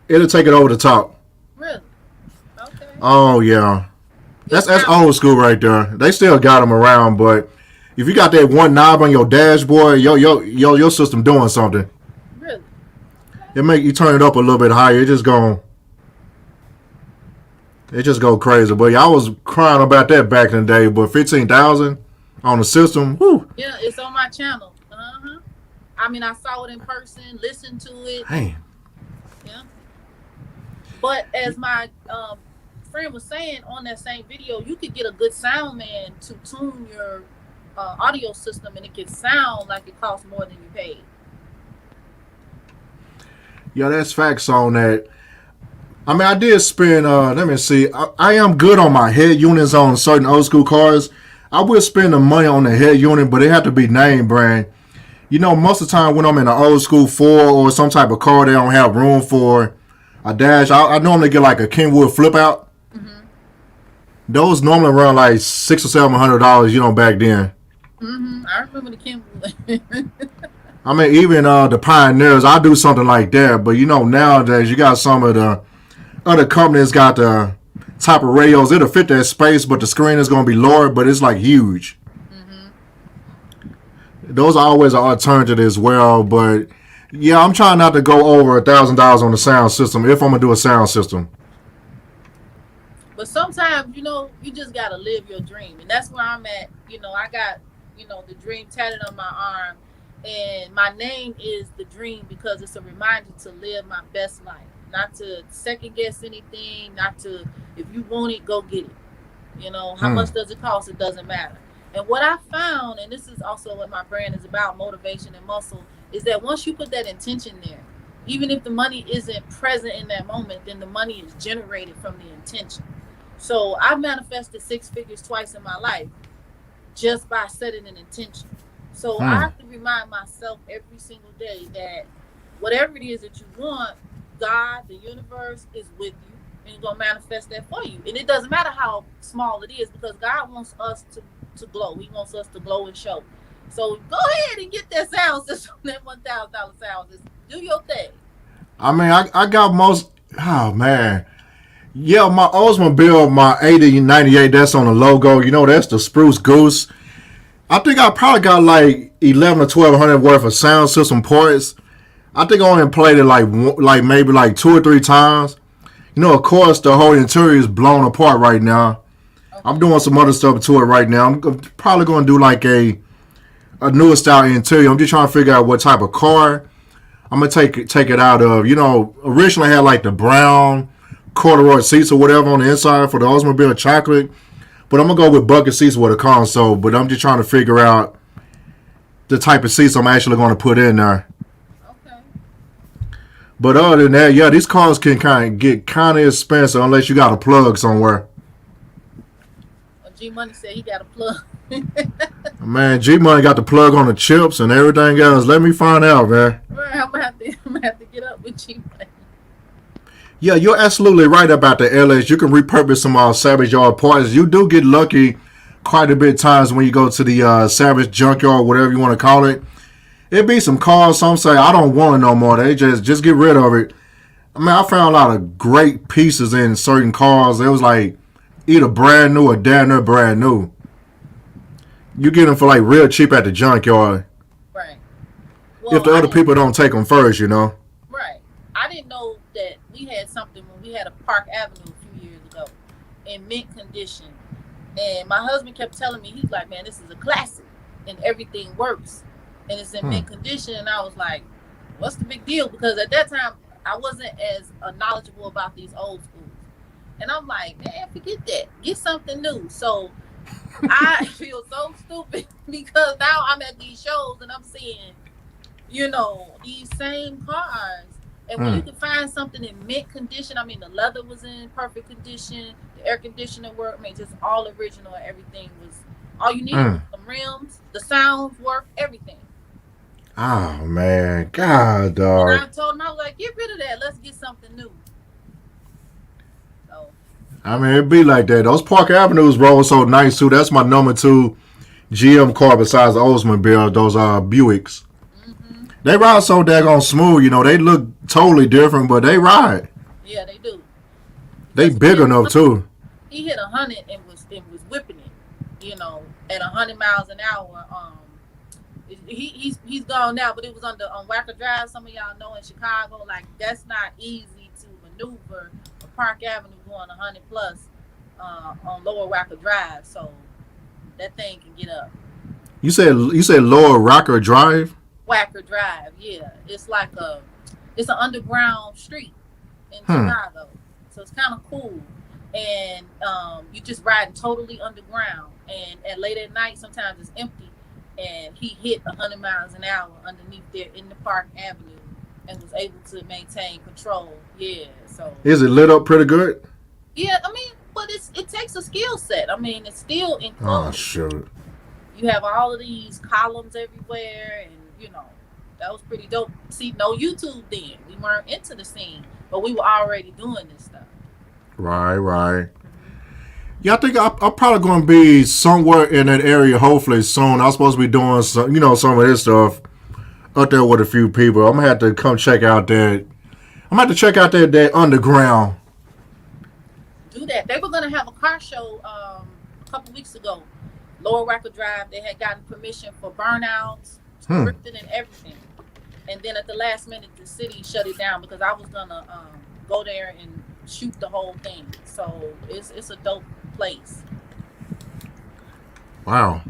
it'll take it over the top. Really? Okay. Oh yeah. That's old school right there. They still got them around, but if you got that one knob on your dashboard, your system doing something. Really? It make you turn it up a little bit higher. It just go crazy. But yeah, I was crying about that back in the day. But 15,000 on the system, whew. Yeah, it's on my channel. I saw it in person, listened to it. Damn. Yeah. But as my friend was saying on that same video, you could get a good sound man to tune your audio system, and it can sound like it costs more than you paid. Yeah, that's facts on that. I mean, I did spend. Let me see. I am good on my head units on certain old school cars. I will spend the money on the head unit, but it have to be name brand. You know, most of the time when I'm in an old school Ford or some type of car, they don't have room for a dash. I normally get like a Kenwood flip out. Mm-hmm. Those normally run like $600 or $700. You know, back then. Mm-hmm. I remember the Kimberly. I mean, even the Pioneers, I do something like that. But you know, nowadays you got some of the other companies got the type of radios. It'll fit that space, but the screen is going to be lower, but it's like huge. Mm-hmm. Those are always an alternative as well. But yeah, I'm trying not to go over $1,000 on the sound system if I'm gonna do a sound system. But sometimes, you just gotta live your dream, and that's where I'm at. I got, the dream tatted on my arm, and my name is the dream because it's a reminder to live my best life, not to second guess anything, not to if you want it, go get it. How Hmm. much does it cost? It doesn't matter. And what I found, and this is also what my brand is about, motivation and muscle, is that once you put that intention there, even if the money isn't present in that moment, then the money is generated from the intention. So I've manifested six figures twice in my life just by setting an intention. So I Hmm. have to remind myself every single day that whatever it is that you want, God, the universe is with you and He's gonna manifest that for you. And it doesn't matter how small it is because God wants us to glow. He wants us to glow and show. So go ahead and get that sound system, that $1,000 sound system. Do your thing. I mean, I got most. Oh man, yeah, my Oldsmobile, my 8098. That's on the logo. You know, that's the Spruce Goose. I think I probably got like 11 or 1,200 worth of sound system parts. I think I only played it like maybe like 2 or 3 times. You know, of course, the whole interior is blown apart right now. I'm Okay. doing some other stuff to it right now. I'm probably going to do like a newer style interior. I'm just trying to figure out what type of car I'm gonna take it out of. You know, originally I had like the brown corduroy seats or whatever on the inside for the Oldsmobile chocolate, but I'm gonna go with bucket seats with a console. But I'm just trying to figure out the type of seats I'm actually going to put in there. Okay. But other than that, yeah, these cars can get kind of expensive unless you got a plug somewhere. Well, G Money said he got a plug. Man, G Money got the plug on the chips and everything else. Let me find out, man. Right, I'm gonna have to get up with G Money. Yeah, you're absolutely right about the LS. You can repurpose some Savage Yard parts. You do get lucky quite a bit of times when you go to the Savage Junkyard, whatever you want to call it. It be some cars. Some say I don't want it no more. They just get rid of it. I mean, I found a lot of great pieces in certain cars. It was like either brand new or damn near brand new. You get them for like real cheap at the junkyard Right. if Well, the I other didn't. people don't take them first, you know. Right. I didn't know that we had something when we had a Park Avenue a few years ago in mint condition. And my husband kept telling me, he's like, man, this is a classic and everything works. And it's in Hmm. mint condition. And I was like, what's the big deal? Because at that time, I wasn't as knowledgeable about these old schools. And I'm like, man, forget that. Get something new. So I feel so stupid because now I'm at these shows and I'm seeing these same cars. And when Hmm. you can find something in mint condition, I mean, the leather was in perfect condition, the air conditioning worked, I mean, just all original. Everything was, all you needed Hmm. was some rims, the sounds worked, everything. Oh man, God, And dog. I told him, I was like, get rid of that, let's get something new. So, I mean, it be like that. Those Park Avenues roll so nice too. That's my number two GM car besides the Oldsmobile. Those Buicks. hmm, They ride so daggone smooth. You know, they look totally different, but they ride. yeah, they do. They Because big enough too. he hit 100 and was whipping it, at 100 miles an hour. He's gone now, but it was on Wacker Drive. Some of y'all know in Chicago, like that's not easy to maneuver a Park Avenue going 100 plus on Lower Wacker Drive. So that thing can get up. You said Lower Rocker Drive. Wacker Drive, yeah, it's an underground street in Hmm. Chicago, so it's kind of cool. And you just riding totally underground, and at late at night, sometimes it's empty. And he hit 100 miles an hour underneath there in the Park Avenue, and was able to maintain control. Yeah, so Is it lit up pretty good? yeah, I mean, but it takes a skill set. I mean, it's still Oh enclosed. shoot. You have all of these columns everywhere, and that was pretty dope. See, no YouTube then. We weren't into the scene, but we were already doing this stuff. Right, right. Yeah, I think I'm probably going to be somewhere in that area. Hopefully soon. I'm supposed to be doing some of this stuff up there with a few people. I'm gonna have to come check out that. I'm gonna have to check out that underground. Do that. They were gonna have a car show a couple weeks ago. Lower Racker Drive. They had gotten permission for burnouts, Hmm. scripting, and everything. And then at the last minute, the city shut it down because I was gonna go there and shoot the whole thing. So it's a dope place. Wow.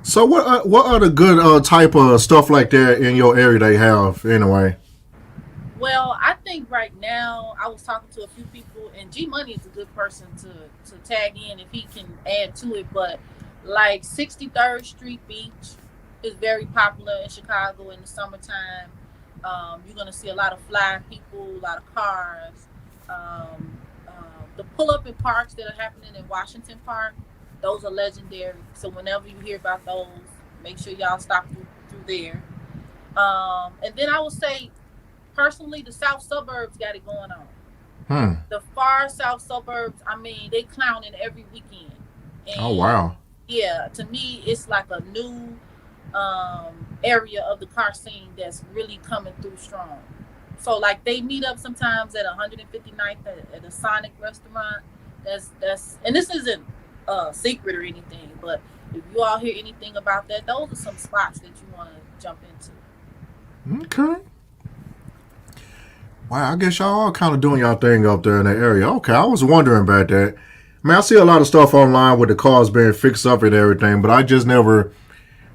So what other good type of stuff like that in your area they have anyway? Well, I think right now I was talking to a few people, and G Money is a good person to tag in if he can add to it. But like 63rd Street Beach is very popular in Chicago in the summertime. You're gonna see a lot of fly people, a lot of cars. The pull up in parks that are happening in Washington Park, those are legendary. So whenever you hear about those, make sure y'all stop through there. And then I would say personally, the south suburbs got it going on. Hmm. The far south suburbs, I mean, they clowning every weekend. Oh And wow. yeah, to me, it's like a new area of the car scene that's really coming through strong. So like they meet up sometimes at 159th at a Sonic restaurant. That's and this isn't a secret or anything, but if you all hear anything about that, those are some spots that you want to jump into. Okay. Wow, I guess y'all are kind of doing y'all thing up there in the area. Okay, I was wondering about that. I mean, I see a lot of stuff online with the cars being fixed up and everything, but I just never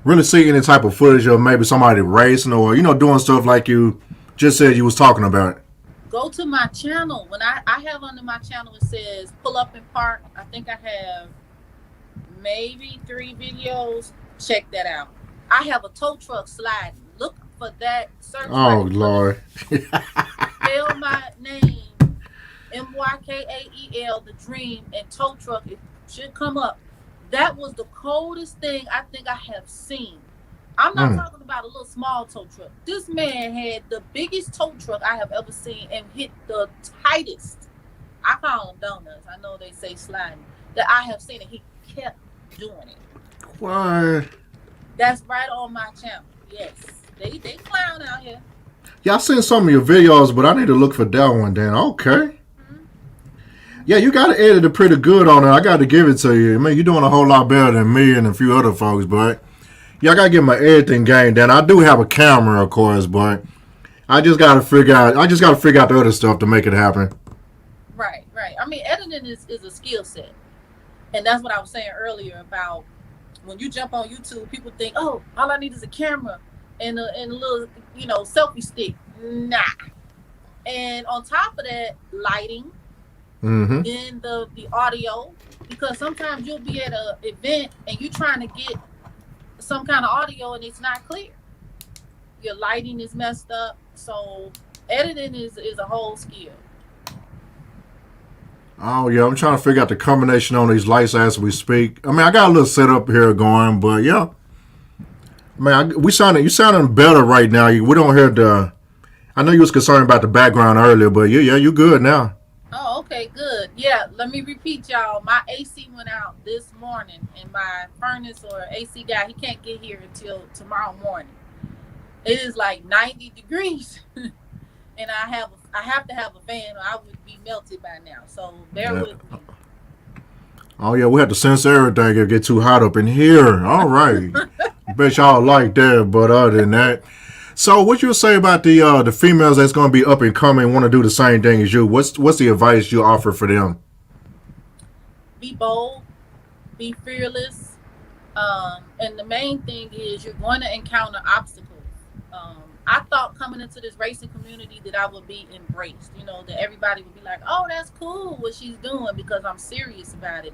really see any type of footage of maybe somebody racing or doing stuff like you just said you was talking about. Go to my channel. When I have under my channel, it says pull up and park. I think I have maybe 3 videos. Check that out. I have a tow truck sliding. Look for that. Search Oh right Lord. spell my name, Mykael the Dream, and tow truck. It should come up. That was the coldest thing I think I have seen. I'm not Mm. talking about a little small tow truck. This man had the biggest tow truck I have ever seen and hit the tightest. I call them donuts. I know they say sliding. That I have seen it. He kept doing it. What? That's right on my channel. Yes. They clown out here. Yeah, I've seen some of your videos, but I need to look for that one then. Okay. Mhm. Yeah, you got to edit it pretty good on it. I got to give it to you. I mean, you're doing a whole lot better than me and a few other folks, but yeah, I got to get my editing game down. I do have a camera, of course, but I just got to figure out. I just got to figure out the other stuff to make it happen. Right, right. I mean, editing is a skill set. And that's what I was saying earlier about when you jump on YouTube, people think, oh, all I need is a camera and a little, selfie stick. Nah. And on top of that, lighting, Mm-hmm. then the audio, because sometimes you'll be at an event and you're trying to get some kind of audio and it's not clear. Your lighting is messed up. So editing is a whole skill. Oh yeah, I'm trying to figure out the combination on these lights as we speak. I mean, I got a little setup here going, but yeah, man, you sounding better right now. We don't hear the. I know you was concerned about the background earlier, but yeah, you good now. Oh, okay, good. Yeah, let me repeat, y'all. My AC went out this morning, and my furnace or AC guy, he can't get here until tomorrow morning. It is like 90 degrees, and I have to have a fan, or I would be melted by now. So bear Yeah. with me. Oh yeah, we had to sense everything. It get too hot up in here. All right, bet y'all like that. But other than that, so what you say about the females that's gonna be up and coming, want to do the same thing as you? What's the advice you offer for them? Be bold, be fearless, and the main thing is you're going to encounter obstacles. I thought coming into this racing community that I would be embraced, that everybody would be like, oh, that's cool what she's doing because I'm serious about it.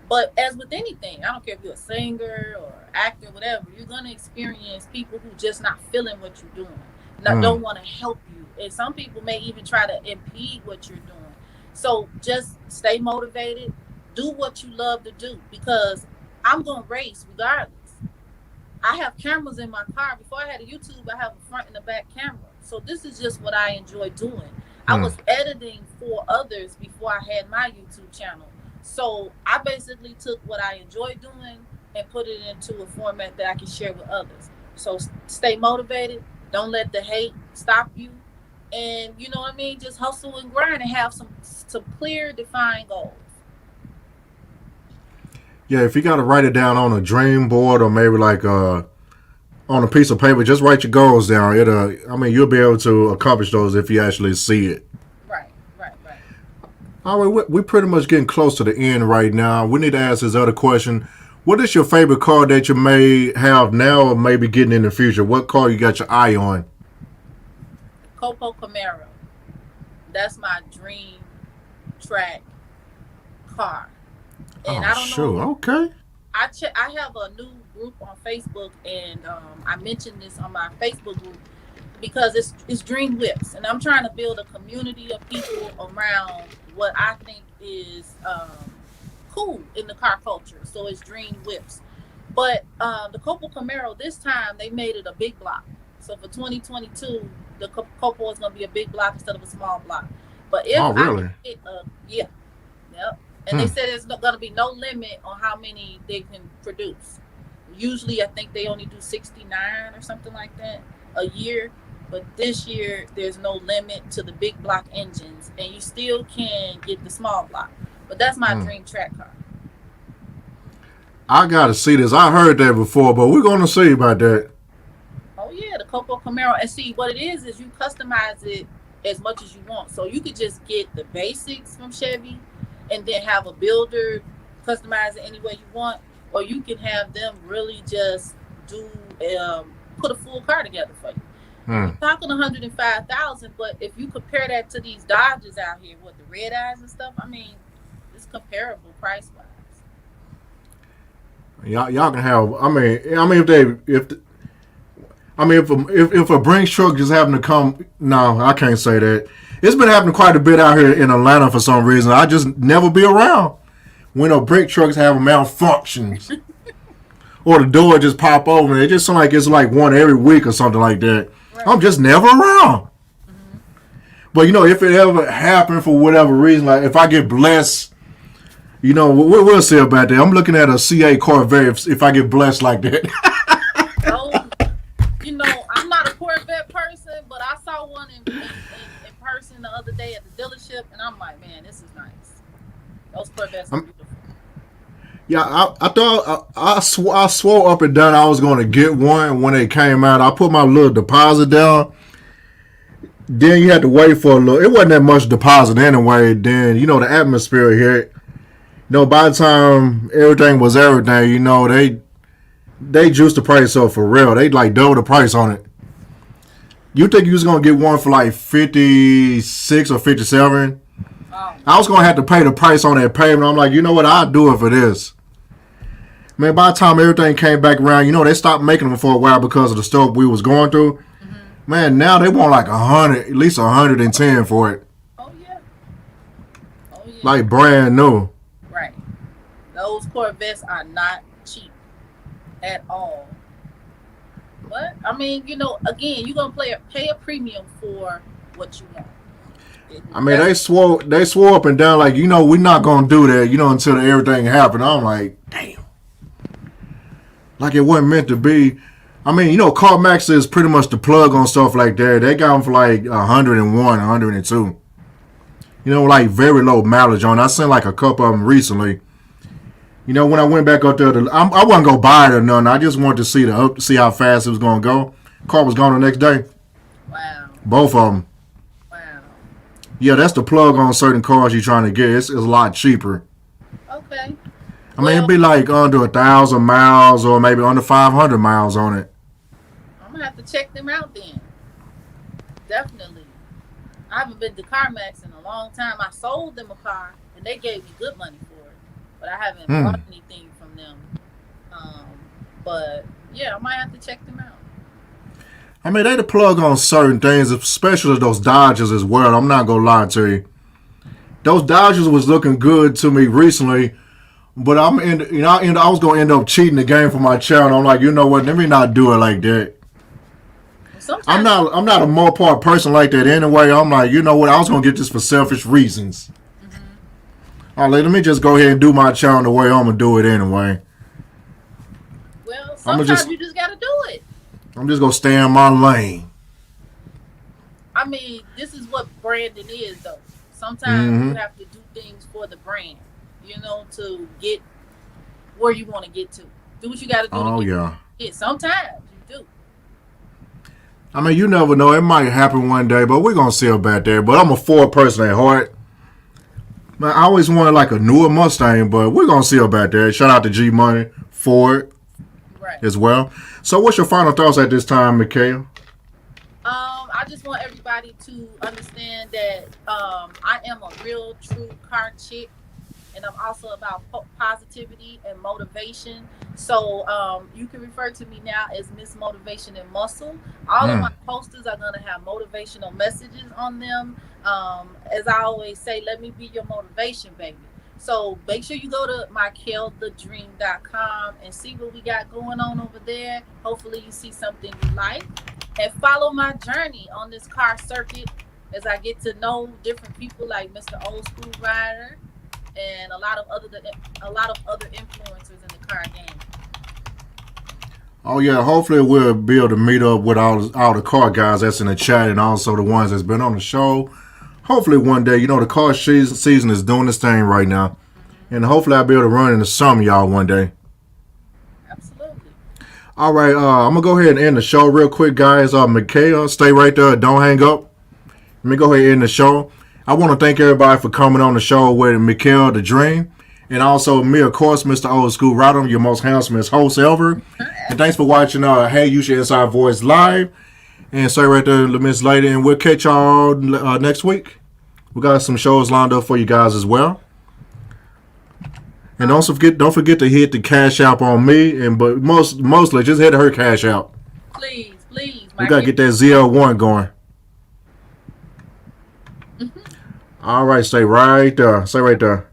But as with anything, I don't care if you're a singer or actor, whatever, you're going to experience people who just not feeling what you're doing. don't want to help you. And some people may even try to impede what you're doing. So just stay motivated. Do what you love to do, because I'm going to race regardless. I have cameras in my car. Before I had a YouTube, I have a front and a back camera. So this is just what I enjoy doing. I was editing for others before I had my YouTube channel. So I basically took what I enjoy doing and put it into a format that I can share with others. So stay motivated. Don't let the hate stop you. And you know what I mean? Just hustle and grind and have some clear, defined goals. Yeah, if you got to write it down on a dream board or maybe like on a piece of paper, just write your goals down. You'll be able to accomplish those if you actually see it. Right. All right, we're pretty much getting close to the end right now. We need to ask this other question. What is your favorite car that you may have now or maybe getting in the future? What car you got your eye on? Copo Camaro. That's my dream track car. And I don't know. Okay. I have a new group on Facebook, and I mentioned this on my Facebook group because it's Dream Whips, and I'm trying to build a community of people around what I think is cool in the car culture. So it's Dream Whips. But the Copo Camaro, this time they made it a big block. So for 2022, the Copo is going to be a big block instead of a small block. But if really? Yep. And they said there's going to be no limit on how many they can produce. Usually, I think they only do 69 or something like that a year. But this year, there's no limit to the big block engines, and you still can get the small block. But that's my dream track car. I got to see this. I heard that before, but we're going to see about that. Oh, yeah, the Copo Camaro. And see, what it is you customize it as much as you want. So you could just get the basics from Chevy and then have a builder customize it any way you want, or you can have them really just put a full car together for you. You're talking $105,000, but if you compare that to these Dodges out here with the red eyes and stuff, I mean, it's comparable price wise. Y'all can have. If a Brinks truck just happened to come, no, I can't say that. It's been happening quite a bit out here in Atlanta for some reason. I just never be around when a brake trucks have malfunctions or the door just pop open. It just seems like it's like one every week or something like that. Right. I'm just never around. But if it ever happened for whatever reason, like if I get blessed, we'll see about that. I'm looking at a CA Corvette if I get blessed like that. I'm not a Corvette person, but I saw one in person the other day at the dealership, and I'm like, man, this is nice. Those Corvettes are beautiful. Yeah, I thought I swore up and down I was going to get one when it came out. I put my little deposit down. Then you had to wait for a little. It wasn't that much deposit anyway. Then the atmosphere here. By the time everything was everything, they juiced the price up for real. They like double the price on it. You think you was gonna get one for like 56 or 57? Oh. I was gonna have to pay the price on that payment. I'm like, you know what? I'll do it for this. Man, by the time everything came back around, they stopped making them for a while because of the stuff we was going through. Mm-hmm. Man, now they want like 100, at least 110 for it. Oh yeah. Like brand new. Right. Those Corvettes are not cheap at all. But I mean, again, you're gonna pay a premium for what you want. They swore up and down like, we're not gonna do that, until everything happened. I'm like, damn. Like it wasn't meant to be. CarMax is pretty much the plug on stuff like that. They got them for like 101, 102. Like very low mileage on. I seen like a couple of them recently. When I went back up there, I wasn't gonna buy it or nothing. I just wanted to see how fast it was gonna go. Car was gone the next day. Wow. Both of them. Wow. Yeah, that's the plug on certain cars you're trying to get. It's a lot cheaper. Okay. It'd be like under 1,000 miles or maybe under 500 miles on it. I'm gonna have to check them out then. Definitely. I haven't been to CarMax in a long time. I sold them a car and they gave me good money for it, but I haven't bought anything from them. But yeah, I might have to check them out. I mean, they the plug on certain things, especially those Dodgers as well. I'm not gonna lie to you. Those Dodgers was looking good to me recently, but I was gonna end up cheating the game for my child. I'm like, you know what? Let me not do it like that. Sometimes I'm not a more part person like that anyway. I'm like, you know what? I was gonna get this for selfish reasons. All right, let me just go ahead and do my child the way I'm gonna do it anyway. Well, sometimes you just gotta do it. I'm just gonna stay in my lane. I mean, this is what branding is, though. Sometimes you have to do things for the brand, to get where you want to get to. Do what you got to do. Oh, yeah. Sometimes you do. I mean, you never know. It might happen one day, but we're gonna see about that. But I'm a Ford person at heart. Man, I always wanted like a newer Mustang, but we're gonna see about that. Shout out to G Money Ford as well. So, what's your final thoughts at this time, Mykael? I just want everybody to understand that I am a real, true car chick, and I'm also about positivity and motivation. So you can refer to me now as Miss Motivation and Muscle. All of my posters are going to have motivational messages on them. As I always say, let me be your motivation, baby. So make sure you go to mykaelthedream.com and see what we got going on over there. Hopefully you see something you like. And follow my journey on this car circuit as I get to know different people like Mister Old Skool Ryder and a lot of other influencers in the car game. Oh yeah, hopefully we'll be able to meet up with all the car guys that's in the chat and also the ones that's been on the show. Hopefully one day, the car season is doing this thing right now. And hopefully I'll be able to run into some of y'all one day. Absolutely. All right, I'm going to go ahead and end the show real quick, guys. Mykael, stay right there. Don't hang up. Let me go ahead and end the show. I want to thank everybody for coming on the show with Mykael the Dream. And also me, of course, Mister Old Skool Ryder, your most handsomest host ever. And thanks for watching Hey You Should Inside Voice Live. And stay right there, Miss Lady. And we'll catch y'all next week. We got some shows lined up for you guys as well. And don't forget to hit the cash app on me, but mostly just hit her cash app. Please. We gotta get that ZL1 going. All right, stay right there.